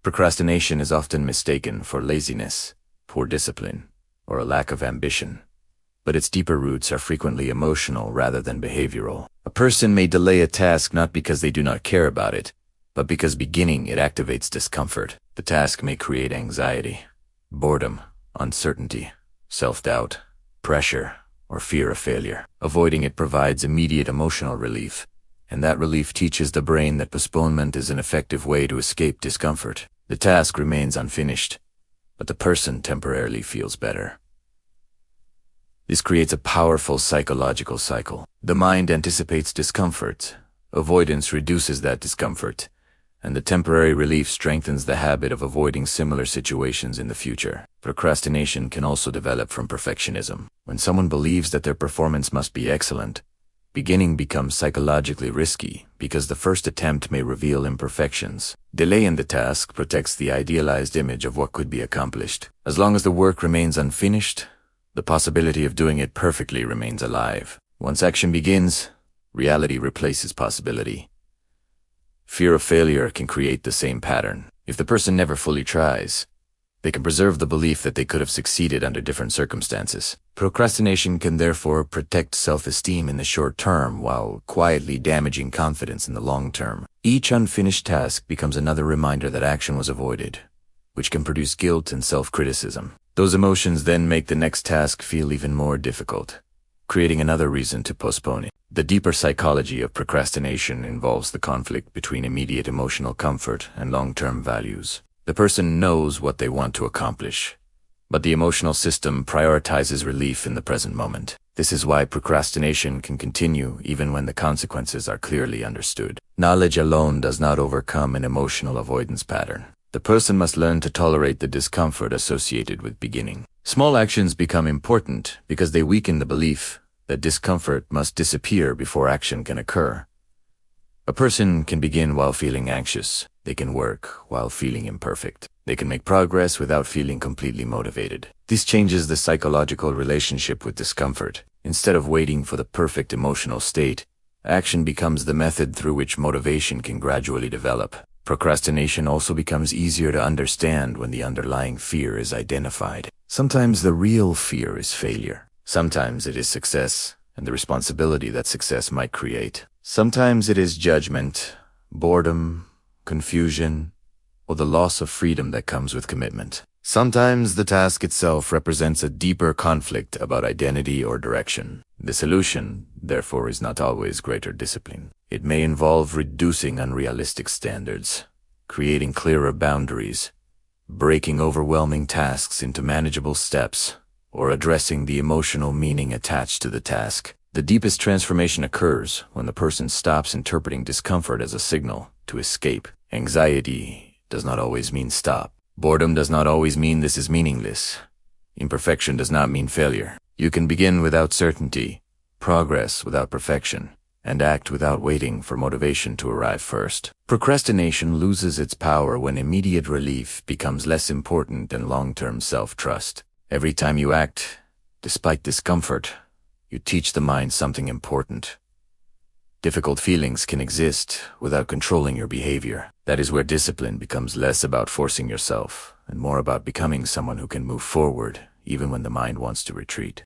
Procrastination is often mistaken for laziness, poor discipline, or a lack of ambition. But its deeper roots are frequently emotional rather than behavioral. A person may delay a task not because they do not care about it, but because beginning it activates discomfort. The task may create anxiety, boredom, uncertainty, self-doubt, pressure, or fear of failure. Avoiding it provides immediate emotional relief, and that relief teaches the brain that postponement is an effective way to escape discomfort. The task remains unfinished, but the person temporarily feels better. This creates a powerful psychological cycle. The mind anticipates discomfort, avoidance reduces that discomfort, and the temporary relief strengthens the habit of avoiding similar situations in the future. Procrastination can also develop from perfectionism. When someone believes that their performance must be excellent, beginning becomes psychologically risky because the first attempt may reveal imperfections. Delay in the task protects the idealized image of what could be accomplished. As long as the work remains unfinished, the possibility of doing it perfectly remains alive. Once action begins, reality replaces possibility. Fear of failure can create the same pattern. If the person never fully tries, they can preserve the belief that they could have succeeded under different circumstances. Procrastination can therefore protect self-esteem in the short term while quietly damaging confidence in the long term. Each unfinished task becomes another reminder that action was avoided, which can produce guilt and self-criticism. Those emotions then make the next task feel even more difficult, creating another reason to postpone it. The deeper psychology of procrastination involves the conflict between immediate emotional comfort and long-term values. The person knows what they want to accomplish, but the emotional system prioritizes relief in the present moment. This is why procrastination can continue even when the consequences are clearly understood. Knowledge alone does not overcome an emotional avoidance pattern. The person must learn to tolerate the discomfort associated with beginning. Small actions become important because they weaken the belief that discomfort must disappear before action can occur. A person can begin while feeling anxious. They can work while feeling imperfect. They can make progress without feeling completely motivated. This changes the psychological relationship with discomfort. Instead of waiting for the perfect emotional state, action becomes the method through which motivation can gradually develop. Procrastination also becomes easier to understand when the underlying fear is identified. Sometimes the real fear is failure. Sometimes it is success and the responsibility that success might create. Sometimes it is judgment, boredom, confusion, or the loss of freedom that comes with commitment. Sometimes the task itself represents a deeper conflict about identity or direction. The solution, therefore, is not always greater discipline. It may involve reducing unrealistic standards, creating clearer boundaries, breaking overwhelming tasks into manageable steps, or addressing the emotional meaning attached to the task. The deepest transformation occurs when the person stops interpreting discomfort as a signal to escape. Anxiety does not always mean stop. Boredom does not always mean this is meaningless. Imperfection does not mean failure. You can begin without certainty, progress without perfection, and act without waiting for motivation to arrive first. Procrastination loses its power when immediate relief becomes less important than long-term self-trust. Every time you act, despite discomfort, you teach the mind something important. Difficult feelings can exist without controlling your behavior. That is where discipline becomes less about forcing yourself and more about becoming someone who can move forward even when the mind wants to retreat.